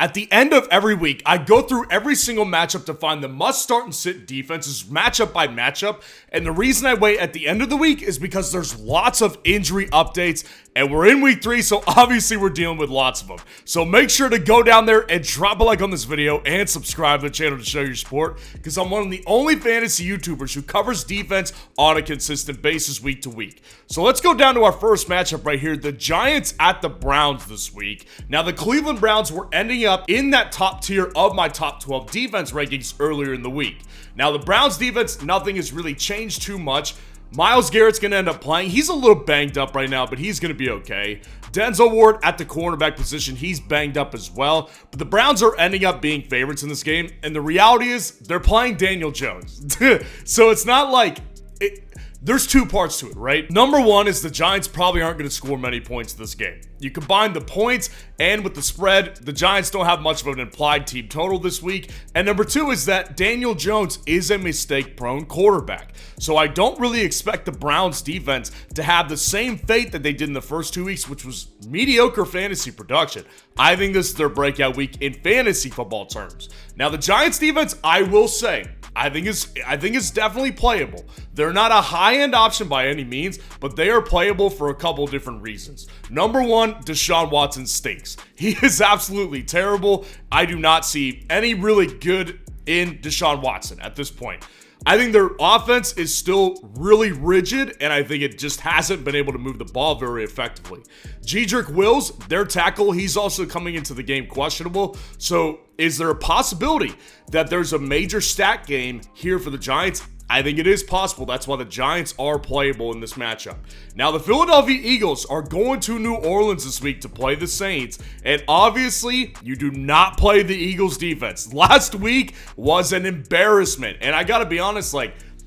At the end of every week, I go through every single matchup to find the must start and sit defenses matchup by matchup. And the reason I wait at the end of the week is because there's lots of injury updates. And we're in week 3, so obviously we're dealing with lots of them. So make sure to go down there and drop a like on this video and subscribe to the channel to show your support, because I'm one of the only fantasy YouTubers who covers defense on a consistent basis week to week. So let's go down to our first matchup right here, the Giants at the Browns this week. Now the Cleveland Browns were ending up in that top tier of my top 12 defense rankings earlier in the week. Now the Browns defense, nothing has really changed too much. Myles Garrett's going to end up playing. He's a little banged up right now, but he's going to be okay. Denzel Ward at the cornerback position, he's banged up as well. But the Browns are ending up being favorites in this game, and the reality is they're playing Daniel Jones. So it's not like... There's two parts to it, right? Number one is the Giants probably aren't going to score many points this game. You combine the points and with the spread, the Giants don't have much of an implied team total this week. And number two is that Daniel Jones is a mistake-prone quarterback. So I don't really expect the Browns defense to have the same fate that they did in the first 2 weeks, which was mediocre fantasy production. I think this is their breakout week in fantasy football terms. Now the Giants defense, I will say, I think it's definitely playable. They're not a high-end option by any means, but they are playable for a couple different reasons. Number one, Deshaun Watson stinks. He is absolutely terrible. I do not see any really good in Deshaun Watson at this point. I think their offense is still really rigid, and I think it just hasn't been able to move the ball very effectively. Jedrick Wills, their tackle, he's also coming into the game questionable. So is there a possibility that there's a major stat game here for the Giants? I think it is possible. That's why the Giants are playable in this matchup. Now, the Philadelphia Eagles are going to New Orleans this week to play the Saints. And obviously, you do not play the Eagles defense. Last week was an embarrassment. And I got to be honest,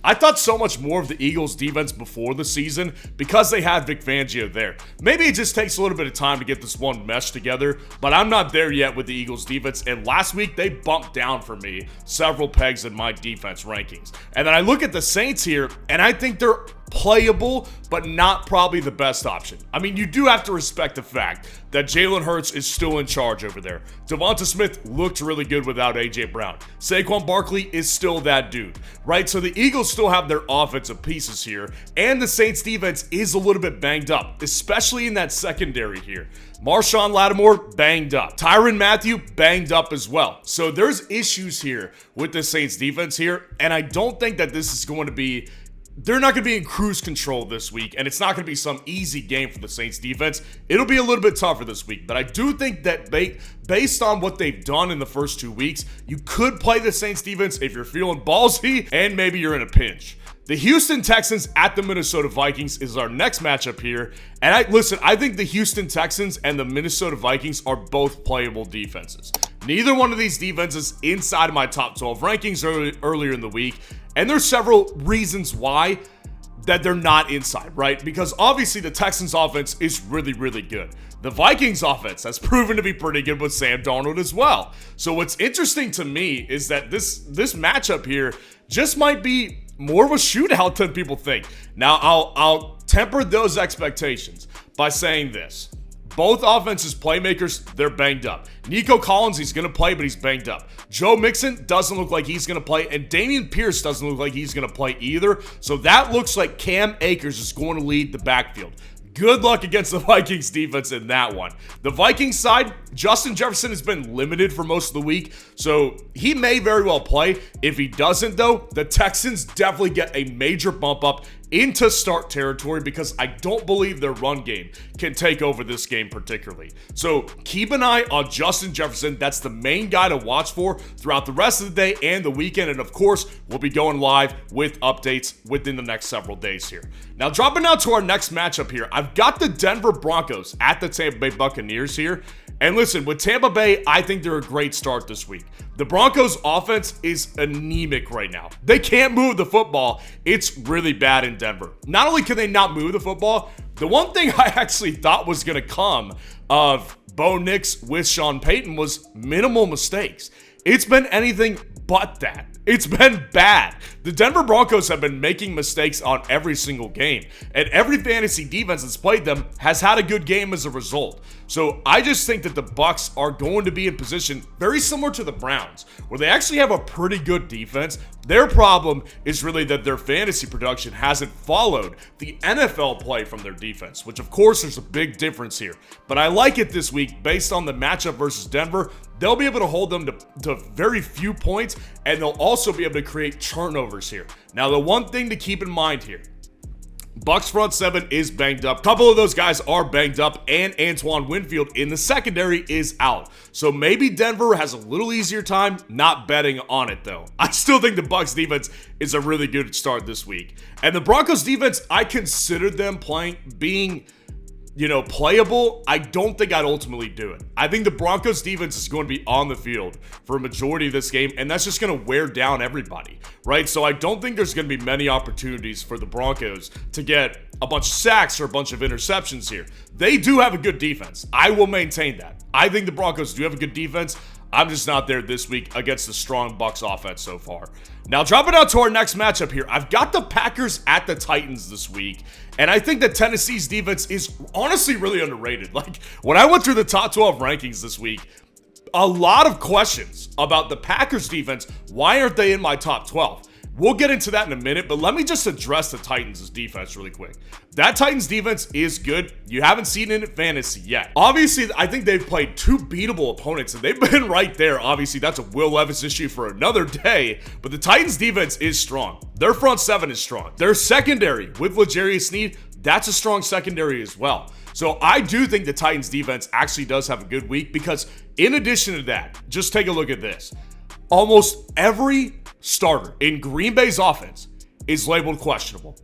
I thought so much more of the Eagles defense before the season because they had Vic Fangio there. Maybe it just takes a little bit of time to get this one mesh together, but I'm not there yet with the Eagles defense. And last week, they bumped down for me several pegs in my defense rankings. And then I look at the Saints here, and I think they're playable, but not probably the best option. I mean, you do have to respect the fact that Jalen Hurts is still in charge over there. Devonta Smith looked really good without A.J. Brown. Saquon Barkley is still that dude, right? So the Eagles still have their offensive pieces here, and the Saints defense is a little bit banged up, especially in that secondary here. Marshawn Lattimore, banged up. Tyrann Mathieu, banged up as well. So there's issues here with the Saints defense here, and I don't think that this is going to be... They're not going to be in cruise control this week, and it's not going to be some easy game for the Saints defense. It'll be a little bit tougher this week, but I do think that based on what they've done in the first 2 weeks, you could play the Saints defense if you're feeling ballsy and maybe you're in a pinch. The Houston Texans at the Minnesota Vikings is our next matchup here. And I think the Houston Texans and the Minnesota Vikings are both playable defenses. Neither one of these defenses inside of my top 12 rankings earlier in the week. And there's several reasons why that they're not inside, right? Because obviously the Texans offense is really, really good. The Vikings offense has proven to be pretty good with Sam Darnold as well. So what's interesting to me is that this matchup here just might be more of a shootout than people think. Now, I'll temper those expectations by saying this. Both offenses playmakers, they're banged up. Nico Collins, he's going to play, but he's banged up. Joe Mixon doesn't look like he's going to play, and Dameon Pierce doesn't look like he's going to play either. So that looks like Cam Akers is going to lead the backfield. Good luck against the Vikings defense in that one. The Vikings side, Justin Jefferson has been limited for most of the week, so he may very well play. If he doesn't, though, the Texans definitely get a major bump up into start territory because I don't believe their run game can take over this game particularly. So keep an eye on Justin Jefferson. That's the main guy to watch for throughout the rest of the day and the weekend. And of course, we'll be going live with updates within the next several days here. Now, dropping out to our next matchup here, I've got the Denver Broncos at the Tampa Bay Buccaneers here. And listen, with Tampa Bay, I think they're a great start this week. The Broncos offense is anemic right now. They can't move the football. It's really bad in Denver. Not only can they not move the football, the one thing I actually thought was going to come of Bo Nix with Sean Payton was minimal mistakes. It's been anything but that. It's been bad. The Denver Broncos have been making mistakes on every single game, and every fantasy defense that's played them has had a good game as a result. So I just think that the Bucs are going to be in position very similar to the Browns, where they actually have a pretty good defense. Their problem is really that their fantasy production hasn't followed the NFL play from their defense, which of course there's a big difference here. But I like it this week based on the matchup versus Denver. They'll be able to hold them to very few points, and they'll also be able to create turnovers here. Now, the one thing to keep in mind here, Bucs front seven is banged up. A couple of those guys are banged up, and Antoine Winfield in the secondary is out. So maybe Denver has a little easier time not betting on it, though. I still think the Bucs defense is a really good start this week. And the Broncos defense, I considered them being playable. I don't think I'd ultimately do it. I think the Broncos defense is going to be on the field for a majority of this game, and that's just going to wear down everybody, right? So I don't think there's going to be many opportunities for the Broncos to get a bunch of sacks or a bunch of interceptions here. They do have a good defense. I will maintain that. I think the Broncos do have a good defense. I'm just not there this week against the strong Bucs offense so far. Now, dropping out to our next matchup here, I've got the Packers at the Titans this week, and I think that Tennessee's defense is honestly really underrated. Like, when I went through the top 12 rankings this week, a lot of questions about the Packers defense. Why aren't they in my top 12? We'll get into that in a minute, but let me just address the Titans' defense really quick. That Titans defense is good. You haven't seen it in fantasy yet. Obviously, I think they've played two beatable opponents, and they've been right there. Obviously, that's a Will Levis issue for another day, but the Titans' defense is strong. Their front seven is strong. Their secondary with L'Jarius Sneed, that's a strong secondary as well. So I do think the Titans' defense actually does have a good week because in addition to that, just take a look at this. Almost every starter in Green Bay's offense is labeled questionable.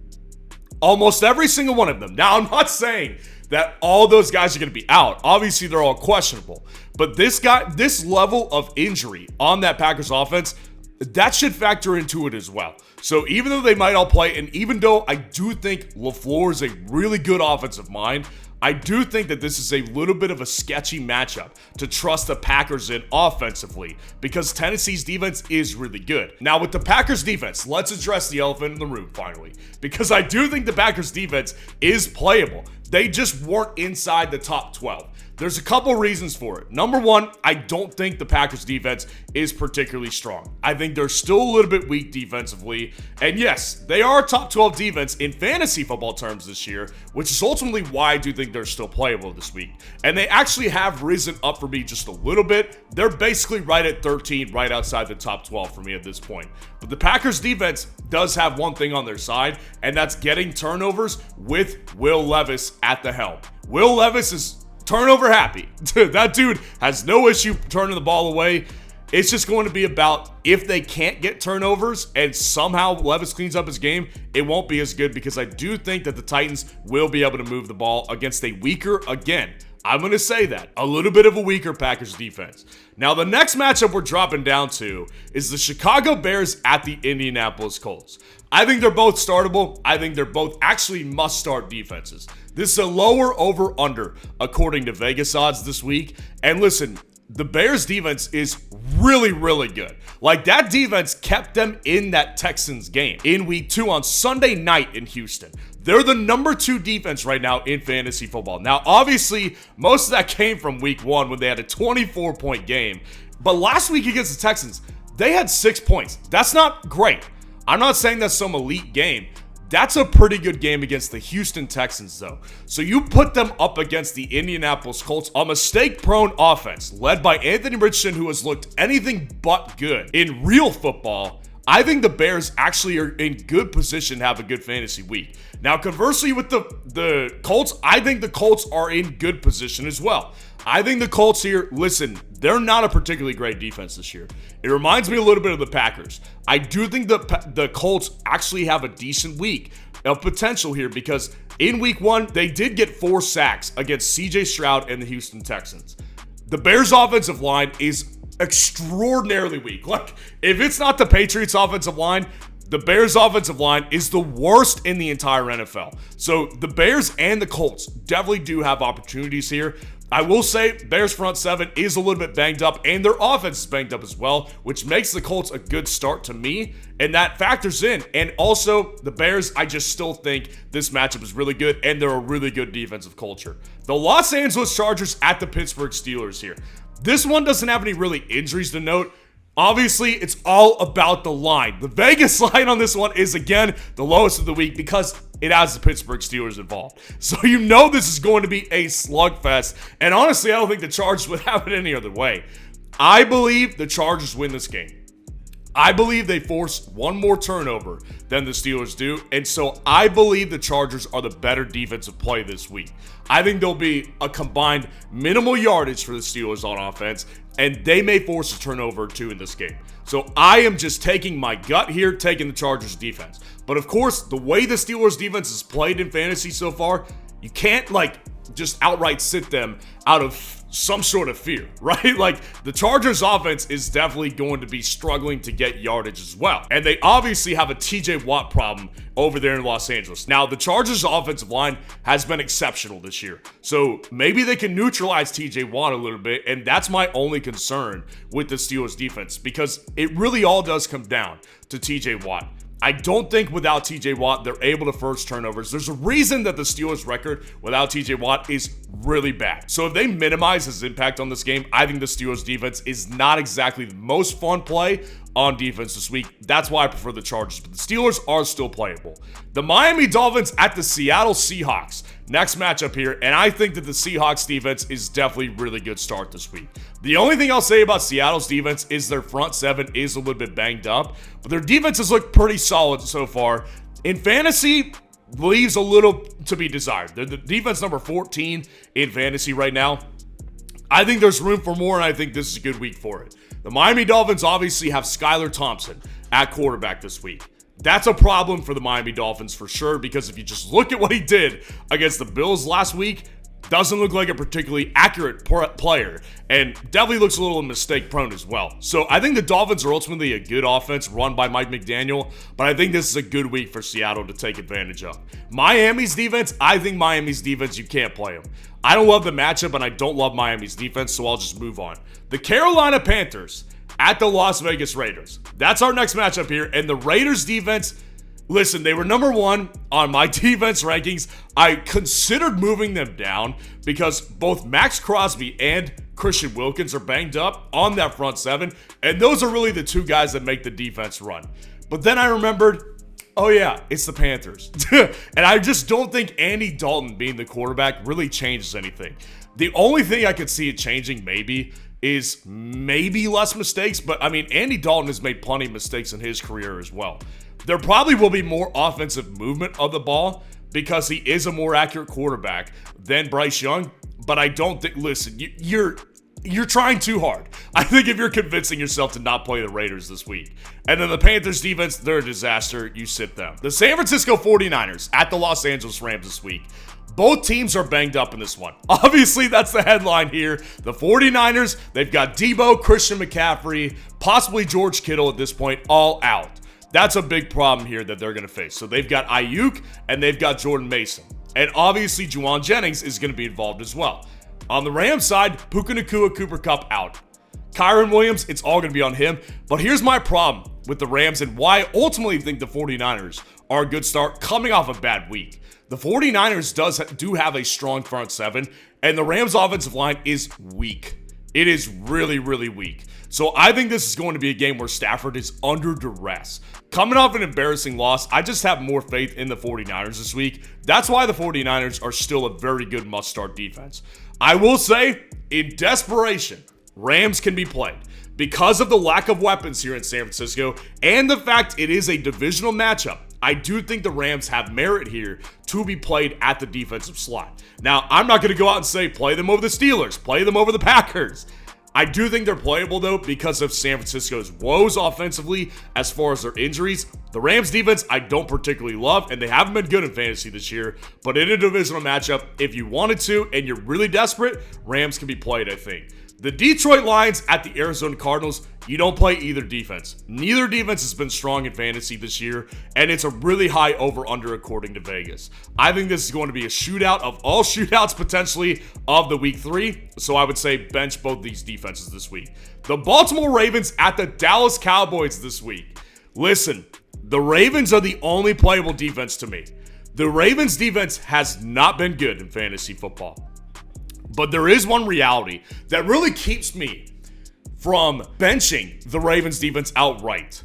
Almost every single one of them. Now, I'm not saying that all those guys are going to be out. Obviously, they're all questionable. But this level of injury on that Packers offense, that should factor into it as well. So even though they might all play, and even though I do think LaFleur is a really good offensive mind, I do think that this is a little bit of a sketchy matchup to trust the Packers in offensively because Tennessee's defense is really good. Now, with the Packers defense, let's address the elephant in the room finally, because I do think the Packers defense is playable. They just weren't inside the top 12. There's a couple reasons for it. Number one, I don't think the Packers defense is particularly strong. I think they're still a little bit weak defensively. And yes, they are a top 12 defense in fantasy football terms this year, which is ultimately why I do think they're still playable this week. And they actually have risen up for me just a little bit. They're basically right at 13, right outside the top 12 for me at this point. But the Packers defense does have one thing on their side, and that's getting turnovers with Will Levis at the helm. Will Levis is turnover happy. That dude has no issue turning the ball away. It's just going to be about if they can't get turnovers and somehow Levis cleans up his game, it won't be as good because I do think that the Titans will be able to move the ball against a weaker, again, I'm going to say that, a little bit of a weaker Packers defense. Now, the next matchup we're dropping down to is the Chicago Bears at the Indianapolis Colts. I think they're both startable. I think they're both actually must-start defenses. This is a lower over-under according to Vegas odds this week. And listen, the Bears defense is really, really good. Like, that defense kept them in that Texans game in week 2 on Sunday night in Houston. They're the number 2 defense right now in fantasy football. Now, obviously, most of that came from week 1 when they had a 24-point game. But last week against the Texans, they had 6 points. That's not great. I'm not saying that's some elite game. That's a pretty good game against the Houston Texans, though. So you put them up against the Indianapolis Colts, a mistake-prone offense led by Anthony Richardson, who has looked anything but good in real football. I think the Bears actually are in good position to have a good fantasy week. Now, conversely with the Colts, I think the Colts are in good position as well. I think the Colts here, listen, they're not a particularly great defense this year. It reminds me a little bit of the Packers. I do think the Colts actually have a decent week of potential here because in week 1, they did get 4 sacks against CJ Stroud and the Houston Texans. The Bears' offensive line is extraordinarily weak. Like, if it's not the Patriots' offensive line, The Bears' offensive line is the worst in the entire NFL. So the Bears and the Colts definitely do have opportunities here. I will say Bears front seven is a little bit banged up and their offense is banged up as well, which makes the Colts a good start to me, and that factors in. And also the Bears, I just still think this matchup is really good and they're a really good defensive culture. The Los Angeles Chargers at the Pittsburgh Steelers here. This one doesn't have any really injuries to note. Obviously, it's all about the line. The Vegas line on this one is, again, the lowest of the week because it has the Pittsburgh Steelers involved. So you know this is going to be a slugfest. And honestly, I don't think the Chargers would have it any other way. I believe the Chargers win this game. I believe they force one more turnover than the Steelers do, and so I believe the Chargers are the better defensive play this week. I think there'll be a combined minimal yardage for the Steelers on offense, and they may force a turnover or two in this game. So I am just taking my gut here, taking the Chargers defense. But of course, the way the Steelers defense is played in fantasy so far, you can't just outright sit them out of some sort of fear, right? Like, the Chargers offense is definitely going to be struggling to get yardage as well. And they obviously have a TJ Watt problem over there in Los Angeles. Now, the Chargers offensive line has been exceptional this year. So maybe they can neutralize TJ Watt a little bit, and that's my only concern with the Steelers defense, because it really all does come down to TJ Watt. I don't think without TJ Watt, they're able to force turnovers. There's a reason that the Steelers' record without TJ Watt is really bad. So if they minimize his impact on this game, I think the Steelers' defense is not exactly the most fun play on defense this week. That's why I prefer the Chargers, but the Steelers are still playable. The Miami Dolphins at the Seattle Seahawks. Next matchup here, and I think that the Seahawks defense is definitely a really good start this week. The only thing I'll say about Seattle's defense is their front seven is a little bit banged up, but their defense has looked pretty solid so far. In fantasy, leaves a little to be desired. They're the defense number 14 in fantasy right now. I think there's room for more, and I think this is a good week for it. The Miami Dolphins obviously have Skylar Thompson at quarterback this week. That's a problem for the Miami Dolphins for sure, because if you just look at what he did against the Bills last week, doesn't look like a particularly accurate player, and definitely looks a little mistake prone as well. So I think the Dolphins are ultimately a good offense run by Mike McDaniel, but I think this is a good week for Seattle to take advantage of. Miami's defense, I think Miami's defense, you can't play them. I don't love the matchup, and I don't love Miami's defense, so I'll just move on. The Carolina Panthers at the Las Vegas Raiders. That's our next matchup here, and the Raiders defense, listen, they were number one on my defense rankings. I considered moving them down because both Max Crosby and Christian Wilkins are banged up on that front seven, and those are really the two guys that make the defense run. But then I remembered, oh yeah, it's the Panthers. And I just don't think Andy Dalton being the quarterback really changes anything. The only thing I could see it changing is maybe less mistakes, but I mean, Andy Dalton has made plenty of mistakes in his career as well. There probably will be more offensive movement of the ball because he is a more accurate quarterback than Bryce Young, but I don't think, listen, you're trying too hard. I think if you're convincing yourself to not play the Raiders this week. And then the Panthers defense, they're a disaster. You sit them. The San Francisco 49ers at the Los Angeles Rams this week. Both teams are banged up in this one. Obviously, that's the headline here. The 49ers, they've got Debo, Christian McCaffrey, possibly George Kittle at this point, all out. That's a big problem here that they're going to face. So they've got Ayuk and they've got Jordan Mason. And obviously, Juwan Jennings is going to be involved as well. On the Rams side, Puka Nacua, Cooper Kupp out. Kyron Williams, it's all going to be on him. But here's my problem with the Rams and why I ultimately think the 49ers are a good start coming off a bad week. The 49ers do have a strong front seven, and the Rams' offensive line is weak. It is really, really weak. So I think this is going to be a game where Stafford is under duress. Coming off an embarrassing loss, I just have more faith in the 49ers this week. That's why the 49ers are still a very good must-start defense. I will say, in desperation, Rams can be played. Because of the lack of weapons here in San Francisco and the fact it is a divisional matchup, I do think the Rams have merit here to be played at the defensive slot. Now, I'm not going to go out and say play them over the Steelers, play them over the Packers. I do think they're playable, though, because of San Francisco's woes offensively as far as their injuries. The Rams defense, I don't particularly love, and they haven't been good in fantasy this year. But in a divisional matchup, if you wanted to and you're really desperate, Rams can be played, I think. The Detroit Lions at the Arizona Cardinals, you don't play either defense. Neither defense has been strong in fantasy this year, and it's a really high over-under according to Vegas. I think this is going to be a shootout of all shootouts potentially of the week 3, so I would say bench both these defenses this week. The Baltimore Ravens at the Dallas Cowboys this week. Listen, the Ravens are the only playable defense to me. The Ravens defense has not been good in fantasy football. But there is one reality that really keeps me from benching the Ravens defense outright.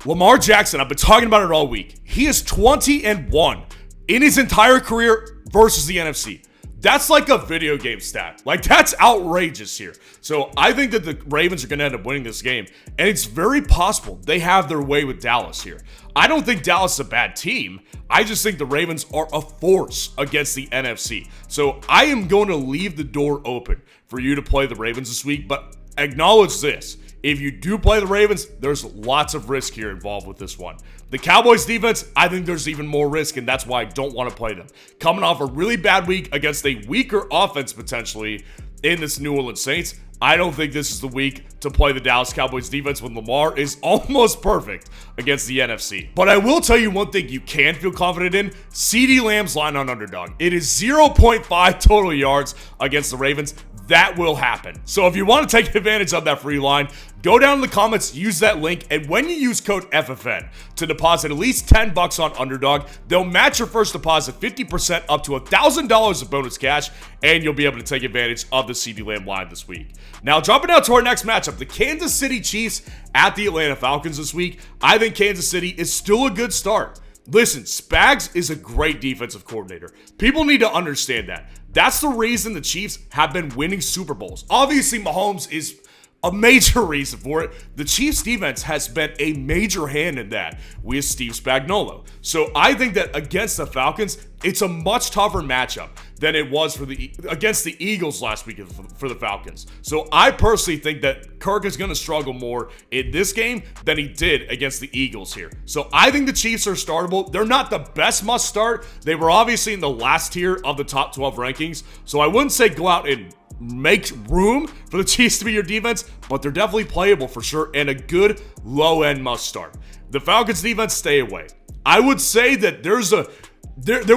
Lamar Jackson, I've been talking about it all week. He is 20-1 in his entire career versus the NFC. That's like a video game stat. Like, that's outrageous here. So I think that the Ravens are going to end up winning this game. And it's very possible they have their way with Dallas here. I don't think Dallas is a bad team. I just think the Ravens are a force against the NFC. So I am going to leave the door open for you to play the Ravens this week. But acknowledge this. If you do play the Ravens, there's lots of risk here involved with this one. The Cowboys defense, I think there's even more risk, and that's why I don't want to play them. Coming off a really bad week against a weaker offense potentially in this New Orleans Saints, I don't think this is the week to play the Dallas Cowboys defense when Lamar is almost perfect against the NFC. But I will tell you one thing you can feel confident in. CeeDee Lamb's line on underdog. It is 0.5 total yards against the Ravens. That will happen. So if you want to take advantage of that free line, go down in the comments, use that link, and when you use code FFN to deposit at least $10 on Underdog, they'll match your first deposit 50% up to $1,000 of bonus cash, and you'll be able to take advantage of the CeeDee Lamb line this week. Now, jumping down to our next matchup, the Kansas City Chiefs at the Atlanta Falcons this week. I think Kansas City is still a good start. Listen, Spags is a great defensive coordinator. People need to understand that. That's the reason the Chiefs have been winning Super Bowls. Obviously, Mahomes is a major reason for it. The Chiefs defense has been a major hand in that with Steve Spagnuolo. So I think that against the Falcons, it's a much tougher matchup than it was against the Eagles last week for the Falcons. So I personally think that Kirk is going to struggle more in this game than he did against the Eagles here. So I think the Chiefs are startable. They're not the best must start. They were obviously in the last tier of the top 12 rankings. So I wouldn't say go out and make room for the Chiefs to be your defense, but they're definitely playable for sure and a good low-end must start. The Falcons defense, stay away. I would say that there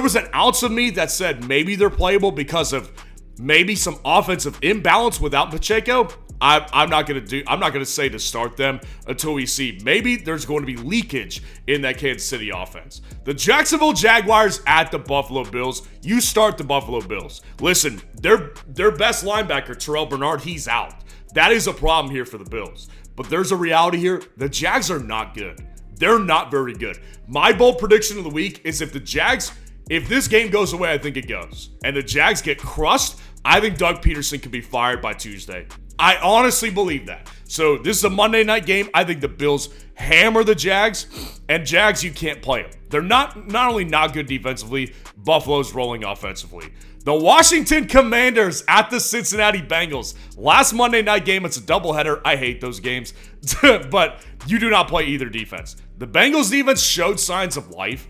was an ounce of me that said maybe they're playable because of maybe some offensive imbalance without Pacheco. I'm not gonna say to start them until we see maybe there's going to be leakage in that Kansas City offense. The Jacksonville Jaguars at the Buffalo Bills. You start the Buffalo Bills. Listen, their best linebacker, Terrell Bernard, he's out. That is a problem here for the Bills. But there's a reality here. The Jags are not good. They're not very good. My bold prediction of the week is if this game goes away, I think it goes, and the Jags get crushed, I think Doug Peterson could be fired by Tuesday. I honestly believe that. So this is a Monday night game. I think the Bills hammer the Jags, and Jags, you can't play them. They're not only not good defensively, Buffalo's rolling offensively. The Washington Commanders at the Cincinnati Bengals. Last Monday night game, it's a doubleheader. I hate those games, but you do not play either defense. The Bengals defense showed signs of life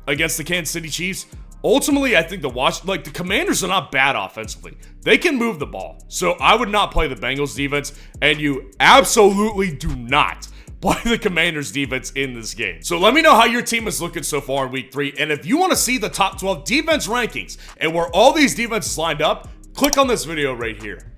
against the Kansas City Chiefs. Ultimately, I think the Commanders are not bad offensively. They can move the ball. So I would not play the Bengals defense, and you absolutely do not play the Commanders defense in this game. So let me know how your team is looking so far in week 3. And if you want to see the top 12 defense rankings and where all these defenses lined up, click on this video right here.